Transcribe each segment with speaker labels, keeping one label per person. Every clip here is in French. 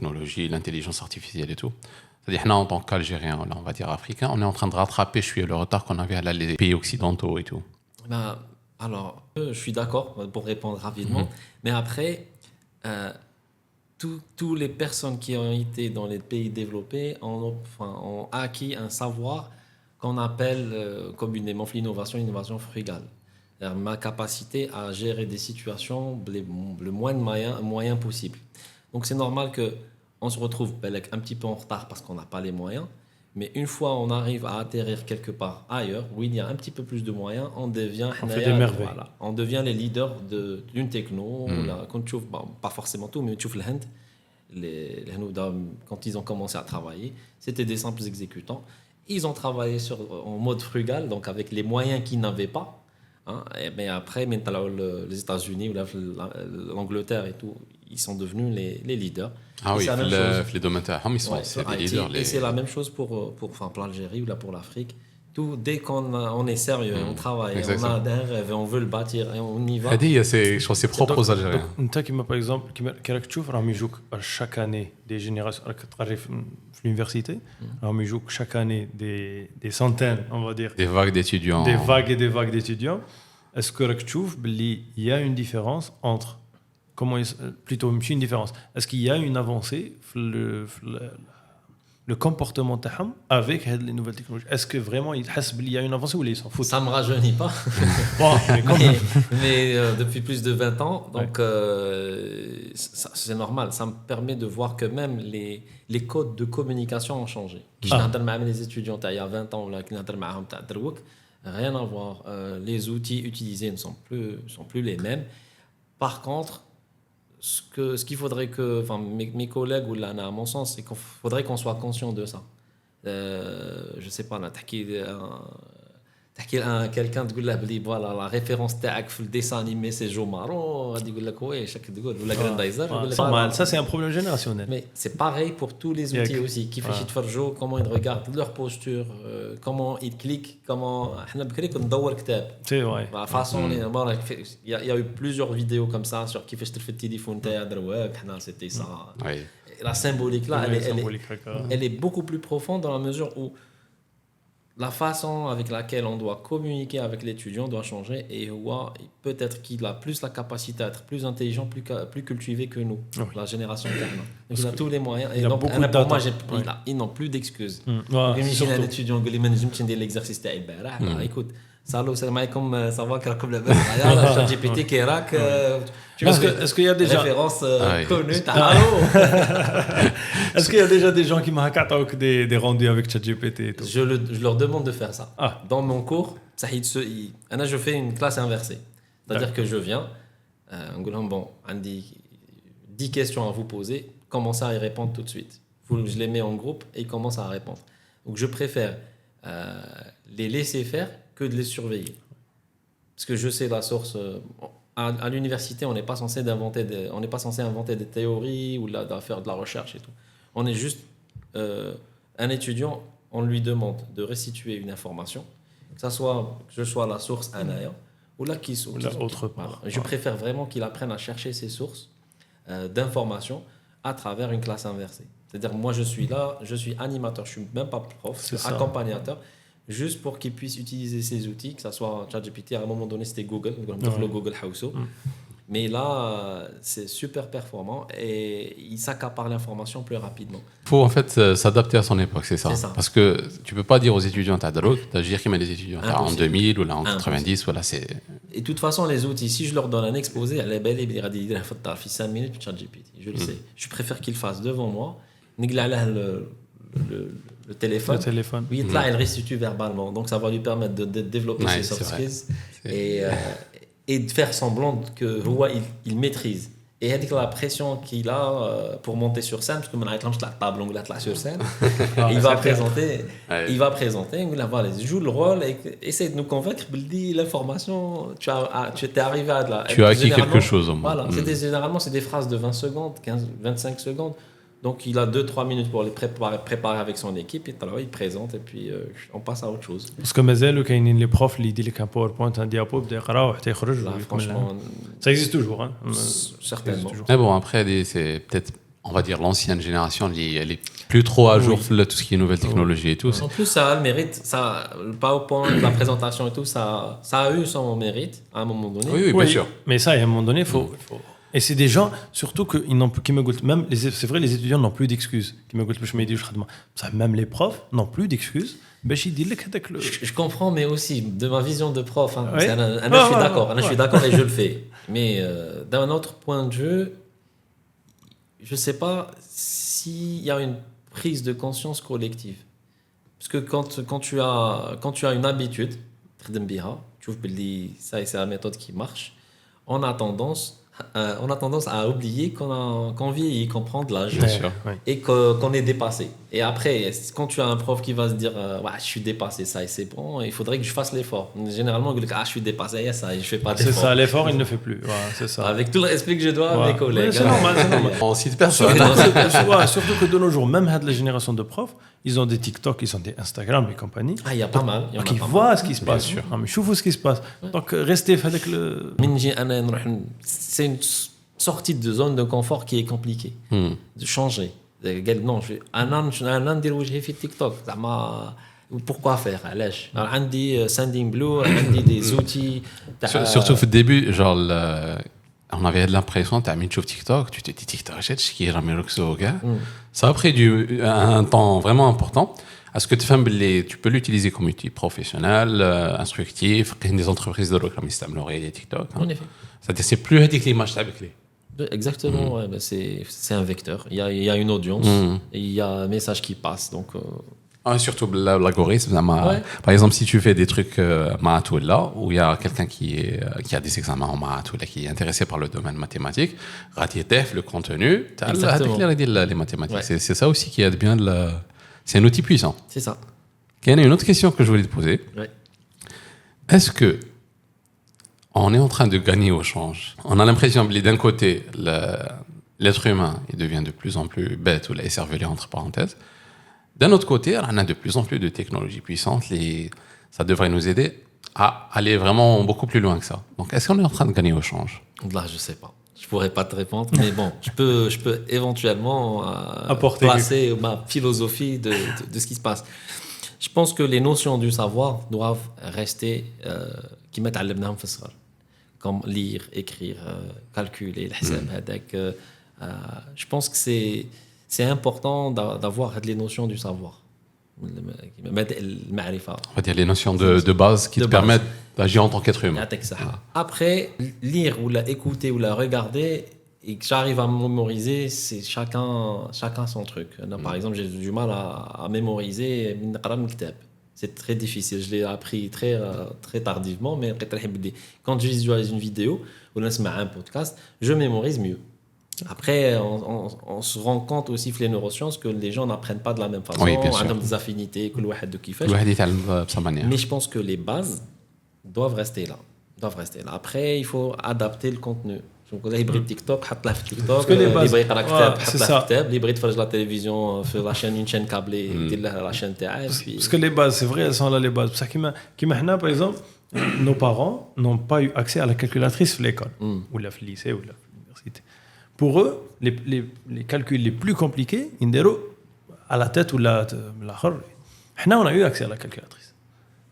Speaker 1: technologie, l'intelligence artificielle et tout. C'est-à-dire, nous, en tant qu'Algériens, on va dire africains, on est en train de rattraper le retard qu'on avait à les pays occidentaux et tout.
Speaker 2: Ben, alors, je suis d'accord pour répondre rapidement, mais après, toutes les personnes qui ont été dans les pays développés ont acquis un savoir qu'on appelle communément l'innovation frugale. C'est-à-dire ma capacité à gérer des situations le moins de moyens possible. Donc c'est normal qu'on se retrouve un petit peu en retard parce qu'on n'a pas les moyens, mais une fois on arrive à atterrir quelque part ailleurs, où il y a un petit peu plus de moyens, on
Speaker 3: fait des merveilles.
Speaker 2: Voilà, on devient les leaders d'une techno. Pas forcément tout, mais tu vois les Hanouda, quand ils ont commencé à travailler, c'était des simples exécutants. Ils ont travaillé en mode frugal, donc avec les moyens qu'ils n'avaient pas. Mais après, les États-Unis ou l'Angleterre et tout, ils sont devenus les leaders.
Speaker 1: Ah oui, les domaines ils sont les leaders.
Speaker 2: Et c'est la même chose pour l'Algérie ou là pour l'Afrique. Tout, dès qu'on est sérieux, on travaille, on a un rêve, on veut le bâtir et on y va.
Speaker 1: Je crois que c'est propre aux Algériens.
Speaker 3: Donc, par exemple, tu vois, chaque année des générations, à l'université, chaque année des centaines, on va dire.
Speaker 1: Des vagues d'étudiants.
Speaker 3: Des vagues et des vagues d'étudiants. Est-ce que tu vois qu'il y a une différence entre. Plutôt, une différence. Est-ce qu'il y a une avancée le comportement تاعهم avec les nouvelles technologies? Est-ce que vraiment ils حسب qu'il y a une avancée ou ils s'en foutent?
Speaker 2: Ça me rajeunit pas.
Speaker 3: Bon,
Speaker 2: mais depuis plus de 20 ans, donc c'est normal. Ça me permet de voir que même les codes de communication ont changé. Qui نهضر مع les étudiants il y a 20 ans là qui نهضر معاهم تاع دروك, rien à voir. Les outils utilisés ne sont plus les mêmes. Par contre, ce qu'il faudrait que mes collègues ou là à mon sens, c'est qu'il faudrait qu'on soit conscient de ça. Je sais pas, là تحكي quelqu'un تقول له بلي voilà la référence تاعك في الديسان animé c'est Jomaro, غادي يقول لك وي شك تقول ولا Grandizer.
Speaker 3: Ça c'est un problème générationnel.
Speaker 2: Mais c'est pareil pour tous les outils aussi. كيفاش يتفرجوا, comment ils regardent leur posture, comment ils cliquent, comment احنا بكري كنا ندور كتاب.
Speaker 3: C'est vrai.
Speaker 2: De façon il y a eu plusieurs vidéos comme ça sur كيفاش ترفد التليفون تاعك دروك احنا c'était ça. La symbolique là, elle est beaucoup plus profonde dans la mesure où la façon avec laquelle on doit communiquer avec l'étudiant doit changer et peut-être qu'il a plus la capacité à être plus intelligent, plus cultivé que nous, la génération dernière. Donc il a tous les moyens. Et donc, pour moi, ils n'ont plus d'excuses. Imagine un étudiant qui dit que l'exercice est écoute, salut, c'est comme savoir que la ChatGPT qui est rack.
Speaker 3: Est-ce qu'il y a déjà
Speaker 2: référence connue?
Speaker 3: Est-ce qu'il y a déjà des gens qui m'ont des rendus avec ChatGPT et tout?
Speaker 2: Je leur demande de faire ça. Dans mon cours, je fais une classe inversée. C'est-à-dire que je viens, bon, on dit 10 questions à vous poser, commencez à y répondre tout de suite. Je les mets en groupe et ils commencent à répondre. Donc je préfère les laisser faire que de les surveiller. Parce que je sais la source. À l'université, on n'est pas censé inventer des théories ou de faire de la recherche et tout. On est juste un étudiant, on lui demande de restituer une information, que je sois la source anaya ou la qui soit
Speaker 3: autre part.
Speaker 2: Je préfère vraiment qu'il apprenne à chercher ses sources d'informations à travers une classe inversée. C'est-à-dire moi je suis là, je suis animateur, je suis même pas prof, je suis accompagnateur, juste pour qu'il puisse utiliser ces outils, que ça soit ChatGPT, à un moment donné c'était Google, Google House. Mais là, c'est super performant et il s'accapare l'information plus rapidement.
Speaker 1: Il faut en fait s'adapter à son époque, c'est ça. Parce que tu ne peux pas dire aux étudiants d'agir comme les étudiants en 2000 ou là, en 90. Voilà, c'est...
Speaker 2: Et de toute façon, les outils, si je leur donne un exposé, elle est belle et bien radie, il a fait 5 minutes pour ChatGPT. Je le sais. Je préfère qu'il fasse devant moi. Le téléphone. Oui, là, elle restitue verbalement. Donc, ça va lui permettre de développer ses soft skills et de faire semblant qu'il maîtrise. Et avec la pression qu'il a pour monter sur scène, parce que maintenant, il la table, on l'a sur scène, il va présenter, il joue le rôle et essaie de nous convaincre, l'information, tu t'es arrivé à de la...
Speaker 1: Tu as acquis quelque chose au moins.
Speaker 2: Voilà, généralement, c'est des phrases de 20 secondes, 15, 25 secondes. Donc, il a 2-3 minutes pour les préparer avec son équipe. Et alors, il présente et puis on passe à autre chose.
Speaker 3: Parce que مازالوا كاينين les profs اللي يدير لك un PowerPoint un diapo بدا يقراو حتى يخرج.
Speaker 2: Franchement,
Speaker 3: ça existe toujours, hein.
Speaker 2: Certainement.
Speaker 1: Mais bon, après, c'est peut-être on va dire, l'ancienne génération, elle est plus trop à jour sur tout ce qui est nouvelles technologies et tout.
Speaker 2: En plus, ça a le mérite, le PowerPoint, la présentation et tout, ça a eu son mérite à un moment donné.
Speaker 1: Oui, bien sûr.
Speaker 3: Mais ça, à un moment donné, il faut... Et c'est des gens, surtout qu'ils n'ont plus, qui me goûtent, même, c'est vrai, les étudiants n'ont plus d'excuses. Qui me goûtent, même les profs n'ont plus d'excuses.
Speaker 2: Je comprends, mais aussi de ma vision de prof, hein,
Speaker 3: Ouais.
Speaker 2: je suis d'accord, je suis d'accord et je le fais. Mais d'un autre point de vue, je ne sais pas s'il y a une prise de conscience collective. Parce que quand tu as une habitude, tu vois, ça c'est la méthode qui marche, on a tendance à oublier qu'on vieillit, qu'on prend de l'âge
Speaker 1: Bien sûr.
Speaker 2: et qu'on est dépassé. Et après, quand tu as un prof qui va se dire ouais, je suis dépassé, ça et c'est bon, il faudrait que je fasse l'effort. Généralement, on dit je suis dépassé, ça et je fais pas d'effort.
Speaker 3: C'est ça, l'effort, il ne fait plus. Ouais, c'est ça.
Speaker 2: Avec tout le respect que je dois à mes collègues.
Speaker 3: Ouais, c'est normal, c'est normal.
Speaker 1: On cite personne.
Speaker 3: Ouais, surtout que de nos jours, même la génération de profs, ils ont des TikTok, ils ont des Instagram et compagnie.
Speaker 2: Ah, il y a pas mal.
Speaker 3: Donc ils voient ce qui se passe. Ah, mais choufou ce qui se passe. Donc restez avec le...
Speaker 2: C'est une sortie de zone de confort qui est compliquée. De changer. Non, un an de rouger sur TikTok. Pourquoi faire? Alors, j'ai Sending Blue, j'ai des outils.
Speaker 1: Surtout au début, genre, on avait l'impression, tu as mis sur TikTok, tu te dis TikTok, c'est qui est ça a pris un temps vraiment important. Est-ce que tu peux l'utiliser comme outil professionnel, instructif, des entreprises de l'oreille TikTok.
Speaker 2: En effet.
Speaker 1: C'est-à-dire c'est plus avec l'image avec les.
Speaker 2: Exactement, ouais, c'est un vecteur. Il y a une audience, et il y a un message qui passe. Donc,
Speaker 1: surtout l'algorithme.
Speaker 2: Ouais.
Speaker 1: Par exemple, si tu fais des trucs maths ou là, où il y a quelqu'un qui a des examens en maths ou là, qui est intéressé par le domaine mathématique, ratitef le contenu, tu as les mathématiques.
Speaker 2: Ouais.
Speaker 1: C'est ça aussi qui aide bien. C'est un outil puissant.
Speaker 2: c'est ça.
Speaker 1: Il y a une autre question que je voulais te poser.
Speaker 2: Ouais.
Speaker 1: Est-ce que on est en train de gagner au change? On a l'impression que d'un côté, l'être humain il devient de plus en plus bête ou écervelé entre parenthèses. D'un autre côté, on a de plus en plus de technologies puissantes. Ça devrait nous aider à aller vraiment beaucoup plus loin que ça. Donc, est-ce qu'on est en train de gagner au change?
Speaker 2: Là, je sais pas. Je pourrais pas te répondre, mais bon, je peux éventuellement
Speaker 3: Apporter
Speaker 2: placer ma philosophie de ce qui se passe. Je pense que les notions du savoir doivent rester qui mettent à l'ebnam fessar, comme lire, écrire, calculer, l'hisab hadak. Je pense que c'est important d'avoir les notions du savoir.
Speaker 1: On va dire les notions de base qui te permettent d'agir en tant qu'être humain.
Speaker 2: Après, lire ou écouter ou la regarder et que j'arrive à mémoriser, c'est chacun son truc. Par exemple, j'ai du mal à mémoriser c'est très difficile. Je l'ai appris très tardivement, mais quand je visualise une vidéo ou un podcast, je mémorise mieux. Après, on se rend compte aussi que les neurosciences que les gens n'apprennent pas de la même façon,
Speaker 1: oui, bien sûr.
Speaker 2: des affinités, que mais je pense que les bases doivent rester là. Après, il faut adapter le contenu. Donc, l'hybride TikTok,
Speaker 3: Parce que les bases, c'est ça.
Speaker 2: L'hybride faire la télévision, faire la chaîne, une chaîne câblée, la chaîne TAF.
Speaker 3: Parce que les bases, c'est vrai, elles sont là les bases. Parce que par exemple, nos parents n'ont pas eu accès à la calculatrice à l'école, ou à lycée, ou à l'université. Pour eux, les calculs les plus compliqués, ils sont à la tête ou la khor. Nous, on a eu accès à la calculatrice.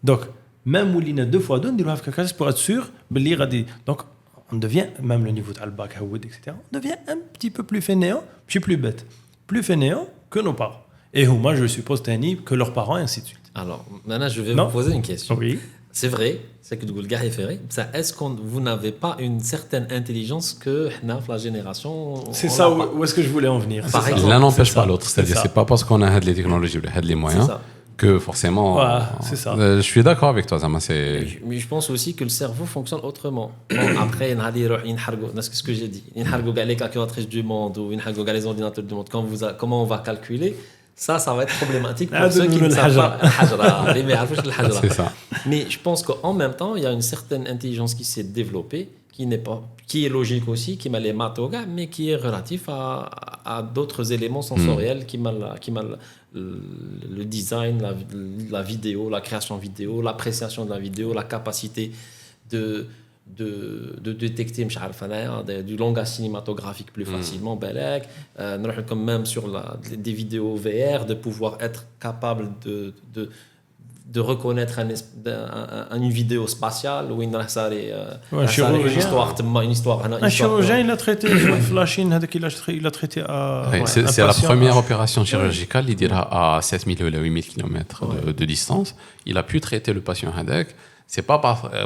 Speaker 3: Donc, même où il y a 2 fois 2, on doit avoir calculatrice pour être sûr de lire. Donc, on devient, même le niveau de al-bac, etc., on devient un petit peu plus fainéant, puis plus bête. Plus fainéant que nos parents. Et moi, je suppose, que leurs parents, et ainsi de suite.
Speaker 2: Alors, maintenant, je vais vous poser une question.
Speaker 3: Oui.
Speaker 2: C'est vrai, c'est que le gars est ferré. Est-ce que vous n'avez pas une certaine intelligence que la génération...
Speaker 3: C'est ça où est-ce que je voulais en venir.
Speaker 1: L'un n'empêche pas l'autre. C'est-à-dire, c'est pas parce qu'on a les technologies ou les moyens que forcément...
Speaker 3: Ouais, c'est ça.
Speaker 1: Je suis d'accord avec toi, Zama.
Speaker 2: Mais je pense aussi que le cerveau fonctionne autrement. Bon, après, c'est ce que j'ai dit. Les calculatrices du monde ou les ordinateurs du monde, comment on va calculer, ça va être problématique pour ceux qui ne savent pas.
Speaker 1: C'est ça.
Speaker 2: Mais je pense qu'en même temps, il y a une certaine intelligence qui s'est développée, qui est logique aussi, qui m'a les maths, mais qui est relatif à d'autres éléments sensoriels, qui m'a le design, la vidéo, la création vidéo, l'appréciation de la vidéo, la capacité de de détecter du langage cinématographique plus facilement, comme même sur des vidéos VR, de pouvoir être capable de reconnaître une vidéo spatiale où il y a une histoire.
Speaker 3: Un chirurgien, il a traité flashing, il a traité à.
Speaker 1: Oui, c'est la première opération chirurgicale, il dira à 7000 ou 8000 km de distance. Il a pu traiter le patient Hadek. C'est pas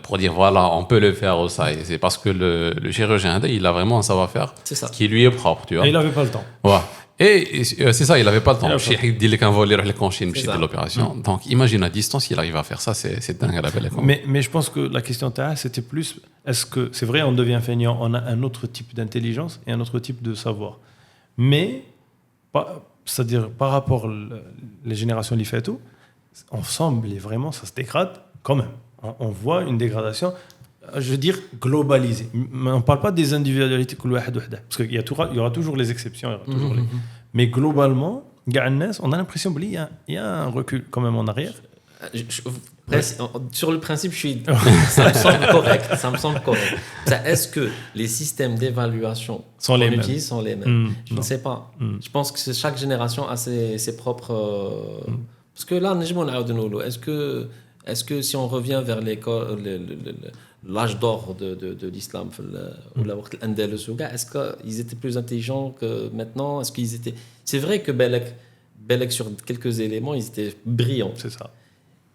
Speaker 1: pour dire voilà, on peut le faire ou ça. C'est parce que le chirurgien, il a vraiment un savoir-faire qui lui est propre, tu vois.
Speaker 3: Et il n'avait pas le temps.
Speaker 1: Ouais. Et c'est ça, il n'avait pas le temps. Il dit qu'un vol, il conchine de l'opération. Donc imagine à distance, il arrive à faire ça, c'est dingue à la belle.
Speaker 3: Mais je pense que la question c'était plus, est-ce que c'est vrai, on devient feignant, on a un autre type d'intelligence et un autre type de savoir. Mais, c'est-à-dire par rapport les générations l'IFETO, ensemble, et vraiment, ça se dégrade quand même. On voit une dégradation, je veux dire, globalisée. Mais on ne parle pas des individualités, parce qu'il y aura toujours les exceptions. Mais globalement, on a l'impression qu'il y a un recul quand même en arrière.
Speaker 2: Sur le principe, ça me semble correct. Est-ce que les systèmes d'évaluation qu'on utilise sont les mêmes? Je ne sais pas. Je pense que chaque génération a ses propres... Parce que là, est-ce que si on revient vers l'âge d'or de l'islam, est-ce qu'ils étaient plus intelligents que maintenant? Est-ce qu'ils étaient... C'est vrai que Belek, sur quelques éléments, ils étaient brillants.
Speaker 3: C'est ça.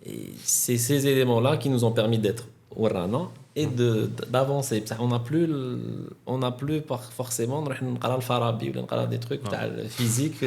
Speaker 2: Et c'est ces éléments-là qui nous ont permis d'être Warana et d'avancer. On n'a plus forcément le Farabi ou des trucs physiques.